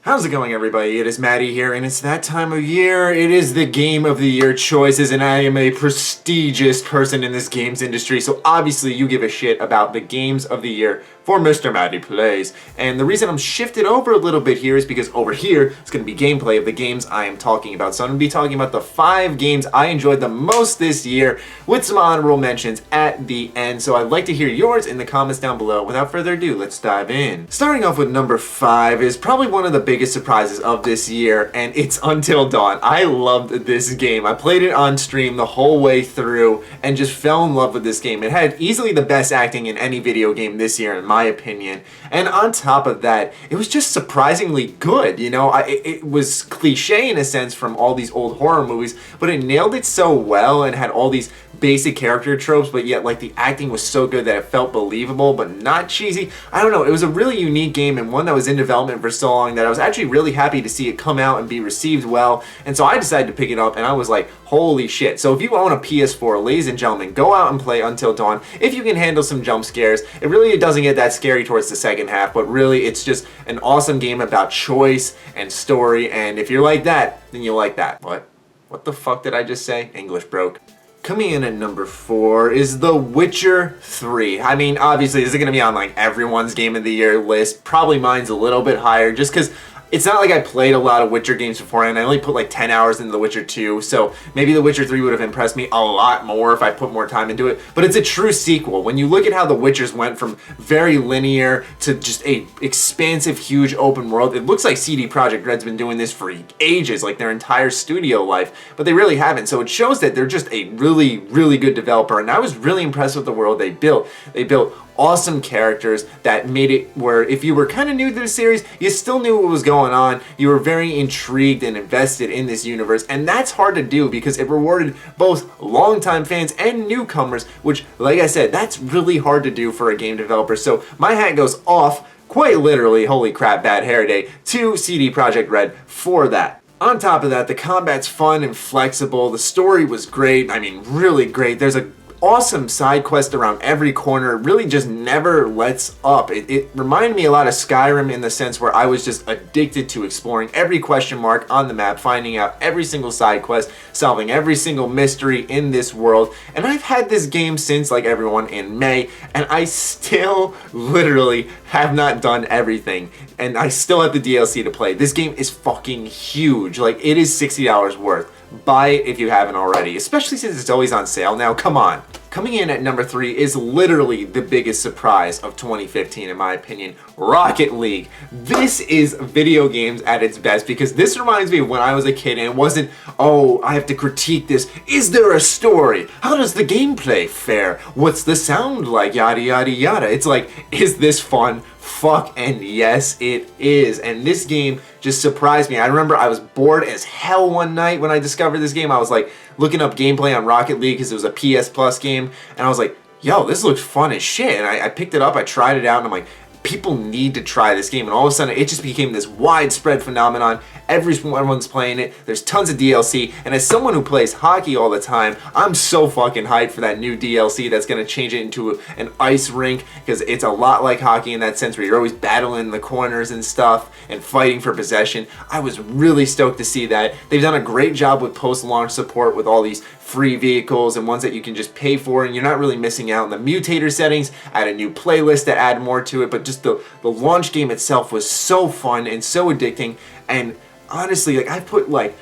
How's it going, everybody? It is Maddie here, and it's that time of year. It is the Game of the Year choices, and I am a prestigious person in this games industry, so obviously you give a shit about the Games of the Year for Mr. Maddie Plays. And the reason I'm shifted over a little bit here is because over here it's going to be gameplay of the games I am talking about. So I'm going to be talking about the 5 games I enjoyed the most this year with some honorable mentions at the end. So I'd like to hear yours in the comments down below. Without further ado, let's dive in. Starting off with number 5 is probably one of the biggest surprises of this year, and it's Until Dawn. I loved this game. I played it on stream the whole way through and just fell in love with this game. It had easily the best acting in any video game this year in my opinion, and on top of that, it was just surprisingly good. You know, it was cliche in a sense from all these old horror movies, but it nailed it so well and had all these basic character tropes, but yet like the acting was so good that it felt believable but not cheesy. I don't know, it was a really unique game and one that was in development for so long that I was actually really happy to see it come out and be received well, and so I decided to pick it up and I was like, holy shit. So if you own a PS4, ladies and gentlemen, go out and play Until Dawn. If you can handle some jump scares, it doesn't get that scary towards the second half, but really it's just an awesome game about choice and story, and if you're like that, then you'll like that. What the fuck did I just say? English broke. Coming in at number 4 is The Witcher 3. I mean, obviously this is going to be on like everyone's Game of the Year list. Probably mine's a little bit higher just because it's not like I played a lot of Witcher games beforehand. I only put like 10 hours into The Witcher 2, so maybe The Witcher 3 would have impressed me a lot more if I put more time into it. But it's a true sequel. When you look at how The Witchers went from very linear to just a expansive, huge open world, it looks like CD Projekt Red's been doing this for ages, like their entire studio life, but they really haven't. So it shows that they're just a really, really good developer, and I was really impressed with the world they built. They built awesome characters that made it where if you were kind of new to the series, you still knew what was going on. You were very intrigued and invested in this universe, and that's hard to do because it rewarded both longtime fans and newcomers, which, like I said, that's really hard to do for a game developer. So my hat goes off, quite literally, holy crap, bad hair day, to CD Projekt Red for that. On top of that, the combat's fun and flexible. The story was great. I mean, really great. There's a awesome side quest around every corner. It really just never lets up. It reminded me a lot of Skyrim in the sense where I was just addicted to exploring every question mark on the map, finding out every single side quest, solving every single mystery in this world. And I've had this game since, like everyone, in May, and I still literally have not done everything, and I still have the DLC to play. This game is fucking huge. Like, it is $60 worth. Buy it if you haven't already, especially since it's always on sale now. Come on. Coming in at number 3 is literally the biggest surprise of 2015 in my opinion, Rocket League. This is video games at its best because this reminds me of when I was a kid and it wasn't, oh, I have to critique this. Is there a story? How does the gameplay fare? What's the sound like? Yada yada yada. It's like, is this fun? Fuck and yes it is, and this game just surprised me. I remember I was bored as hell one night when I discovered this game. I was like looking up gameplay on Rocket League because it was a PS Plus game, and I was like, yo, this looks fun as shit, and I picked it up, I tried it out, and I'm like, people need to try this game, and all of a sudden it just became this widespread phenomenon. Everyone's playing it, there's tons of DLC, and as someone who plays hockey all the time, I'm so fucking hyped for that new DLC that's going to change it into an ice rink, because it's a lot like hockey in that sense where you're always battling in the corners and stuff and fighting for possession. I was really stoked to see that. They've done a great job with post-launch support with all these free vehicles and ones that you can just pay for, and you're not really missing out on the mutator settings. I had a new playlist that add more to it, but just the launch game itself was so fun and so addicting. And honestly, like, I put like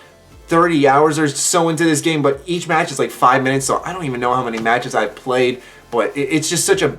30 hours or so into this game, but each match is like 5 minutes, so I don't even know how many matches I've played, but it's just such a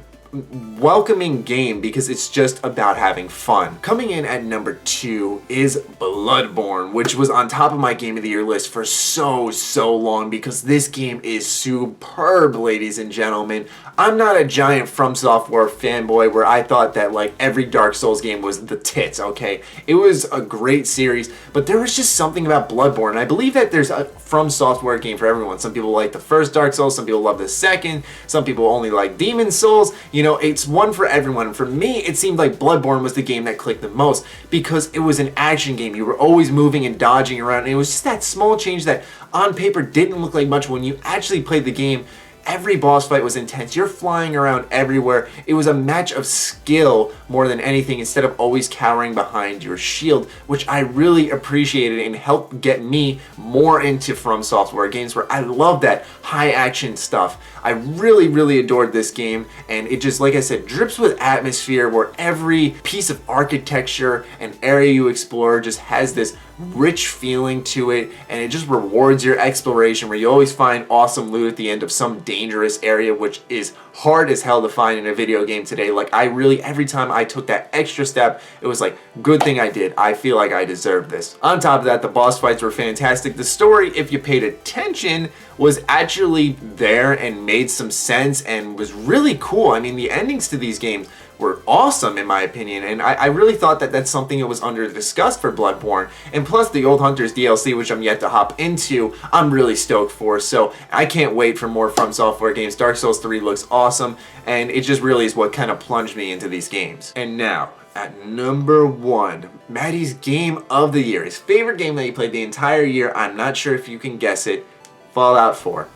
welcoming game because it's just about having fun. Coming in at number 2 is Bloodborne, which was on top of my Game of the Year list for so long because this game is superb, ladies and gentlemen. I'm not a giant From Software fanboy where I thought that like every Dark Souls game was the tits, okay? It was a great series, but there was just something about Bloodborne, and I believe that there's a From Software game for everyone. Some people like the first Dark Souls, some people love the second, some people only like Demon Souls. You know, it's one for everyone. For me, it seemed like Bloodborne was the game that clicked the most because it was an action game. You were always moving and dodging around, and it was just that small change that on paper didn't look like much when you actually played the game. Every boss fight was intense. You're flying around everywhere. It was a match of skill more than anything, instead of always cowering behind your shield, which I really appreciated and helped get me more into From Software games, where I love that high action stuff. I really adored this game, and it just, like I said, drips with atmosphere, where every piece of architecture and area you explore just has this rich feeling to it, and it just rewards your exploration, where you always find awesome loot at the end of some dangerous area, which is hard as hell to find in a video game today. Like, I really, every time I took that extra step, it was like, good thing I did. I feel like I deserve this. On top of that, the boss fights were fantastic. The story, if you paid attention, was actually there and made some sense and was really cool. I mean, the endings to these games were awesome in my opinion, and I really thought that that's something that was under discussed for Bloodborne. And plus the Old Hunters DLC, which I'm yet to hop into, I'm really stoked for, so I can't wait for more From Software games. Dark Souls 3 looks awesome, and it just really is what kind of plunged me into these games. And now, at number 1, Maddie's game of the year, his favorite game that he played the entire year, I'm not sure if you can guess it, Fallout 4.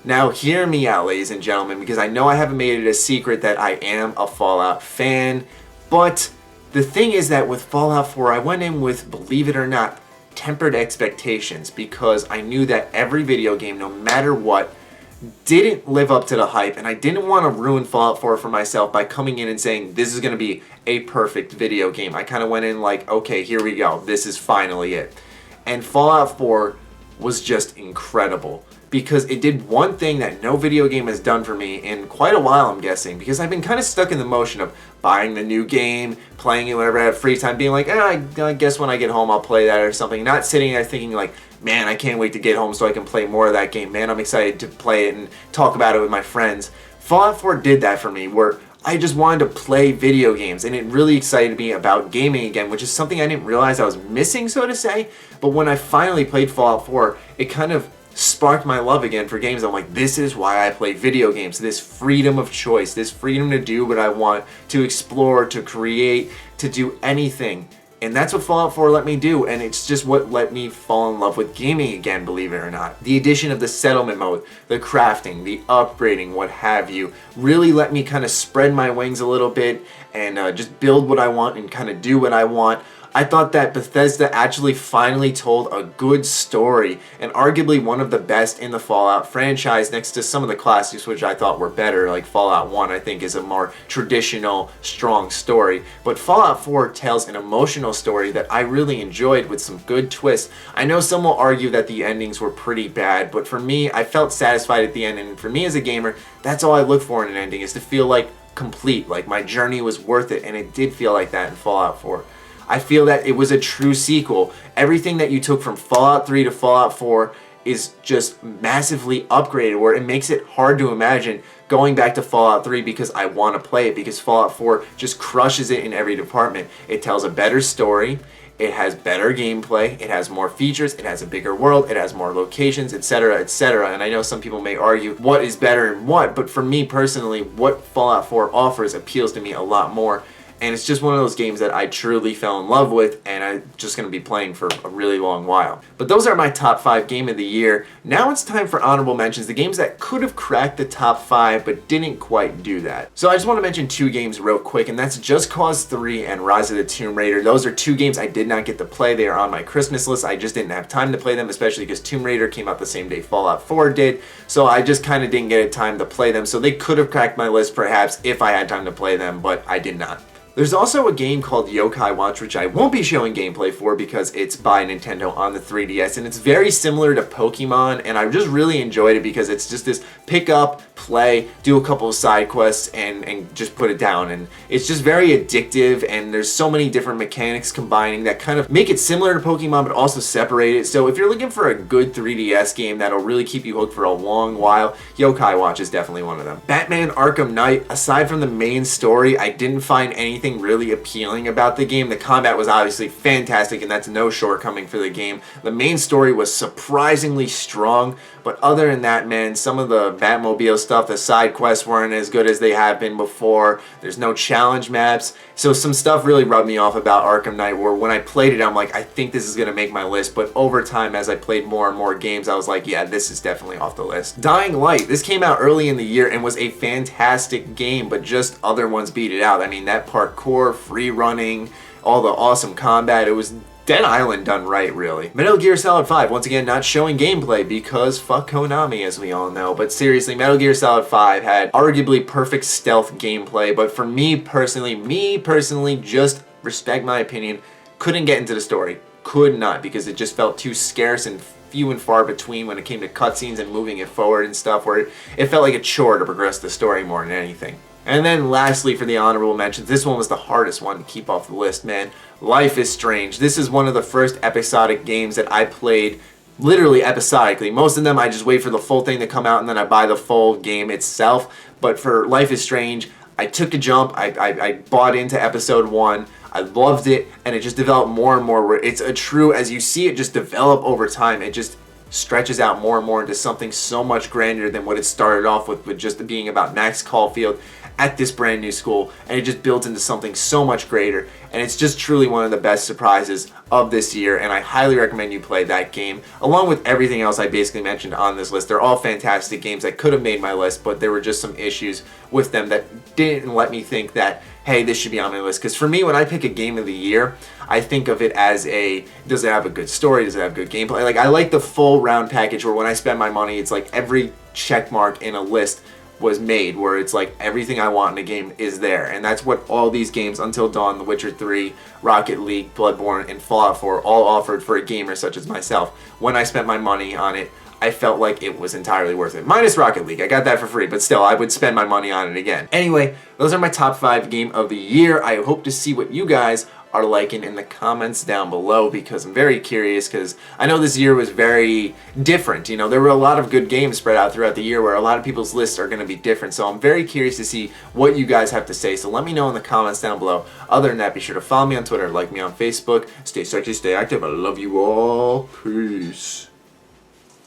Now, hear me out, ladies and gentlemen, because I know I haven't made it a secret that I am a Fallout fan, but the thing is that with Fallout 4, I went in with, believe it or not, tempered expectations, because I knew that every video game, no matter what, didn't live up to the hype, and I didn't want to ruin Fallout 4 for myself by coming in and saying, this is going to be a perfect video game. I kind of went in like, okay, here we go, this is finally it. And Fallout 4 was just incredible, because it did one thing that no video game has done for me in quite a while, I'm guessing, because I've been kind of stuck in the motion of buying the new game, playing it whenever I have free time, being like, I guess when I get home I'll play that or something, not sitting there thinking like, man, I can't wait to get home so I can play more of that game, man, I'm excited to play it and talk about it with my friends. Fallout 4 did that for me, where I just wanted to play video games, and it really excited me about gaming again, which is something I didn't realize I was missing, so to say. But when I finally played Fallout 4, it kind of sparked my love again for games. I'm like, this is why I play video games. This freedom of choice, this freedom to do what I want, to explore, to create, to do anything. And that's what Fallout 4 let me do, and it's just what let me fall in love with gaming again, believe it or not. The addition of the settlement mode, the crafting, the upgrading, what have you, really let me kind of spread my wings a little bit and just build what I want and kind of do what I want. I thought that Bethesda actually finally told a good story, and arguably one of the best in the Fallout franchise, next to some of the classics which I thought were better, like Fallout 1 I think is a more traditional, strong story. But Fallout 4 tells an emotional story that I really enjoyed with some good twists. I know some will argue that the endings were pretty bad, but for me, I felt satisfied at the end, and for me as a gamer, that's all I look for in an ending, is to feel like complete, like my journey was worth it, and it did feel like that in Fallout 4. I feel that it was a true sequel. Everything that you took from Fallout 3 to Fallout 4 is just massively upgraded, where it makes it hard to imagine going back to Fallout 3 because I want to play it, because Fallout 4 just crushes it in every department. It tells a better story, it has better gameplay, it has more features, it has a bigger world, it has more locations, etc., etc. And I know some people may argue what is better and what, but for me personally, what Fallout 4 offers appeals to me a lot more. And it's just one of those games that I truly fell in love with, and I'm just going to be playing for a really long while. But those are my top 5 game of the year. Now it's time for honorable mentions, the games that could have cracked the top 5 but didn't quite do that. So I just want to mention 2 games real quick, and that's Just Cause 3 and Rise of the Tomb Raider. Those are 2 games I did not get to play. They are on my Christmas list. I just didn't have time to play them, especially because Tomb Raider came out the same day Fallout 4 did. So I just kind of didn't get time to play them. So they could have cracked my list perhaps if I had time to play them, but I did not. There's also a game called Yokai Watch, which I won't be showing gameplay for because it's by Nintendo on the 3DS, and it's very similar to Pokemon, and I just really enjoyed it because it's just this pick up, play, do a couple of side quests, and just put it down. And it's just very addictive, and there's so many different mechanics combining that kind of make it similar to Pokemon but also separate it. So if you're looking for a good 3DS game that'll really keep you hooked for a long while, Yokai Watch is definitely one of them. Batman Arkham Knight, aside from the main story, I didn't find anything anything really appealing about the game. The combat was obviously fantastic, and that's no shortcoming for the game. The main story was surprisingly strong, but other than that, man, some of the Batmobile stuff, the side quests weren't as good as they have been before. There's no challenge maps, so some stuff really rubbed me off about Arkham Knight, where when I played it, I'm like, I think this is going to make my list, but over time, as I played more and more games, I was like, yeah, this is definitely off the list. Dying Light, this came out early in the year and was a fantastic game, but just other ones beat it out. I mean, that parkour, free running, all the awesome combat, it was Dead Island done right, really. Metal Gear Solid 5, once again, not showing gameplay because fuck Konami, as we all know. But seriously, Metal Gear Solid 5 had arguably perfect stealth gameplay, but for me personally, just respect my opinion, couldn't get into the story. Could not, because it just felt too scarce and few and far between when it came to cutscenes and moving it forward and stuff, where it felt like a chore to progress the story more than anything. And then lastly, for the honorable mentions, this one was the hardest one to keep off the list, man. Life is Strange. This is one of the first episodic games that I played literally episodically. Most of them I just wait for the full thing to come out and then I buy the full game itself. But for Life is Strange, I took a jump. I bought into episode 1. I loved it, and it just developed more and more. It's a true, as you see it just develop over time, it just stretches out more and more into something so much grander than what it started off with just being about Max Caulfield at this brand new school, and it just builds into something so much greater, and it's just truly one of the best surprises of this year, and I highly recommend you play that game along with everything else I basically mentioned on this list. They're all fantastic games that could have made my list, but there were just some issues with them that didn't let me think that, hey, this should be on my list. Because for me, when I pick a game of the year, I think of it as does it have a good story, does it have good gameplay? Like, I like the full round package where when I spend my money, it's like every check mark in a list was made, where it's like everything I want in a game is there. And that's what all these games, Until Dawn, The Witcher 3, Rocket League, Bloodborne, and Fallout 4 all offered for a gamer such as myself. When I spent my money on it, I felt like it was entirely worth it. Minus Rocket League. I got that for free, but still, I would spend my money on it again. Anyway, those are my top 5 game of the year. I hope to see what you guys are liking in the comments down below, because I'm very curious, because I know this year was very different. You know, there were a lot of good games spread out throughout the year where a lot of people's lists are going to be different, so I'm very curious to see what you guys have to say, so let me know in the comments down below. Other than that, be sure to follow me on Twitter, like me on Facebook, stay sexy, stay active, I love you all, peace.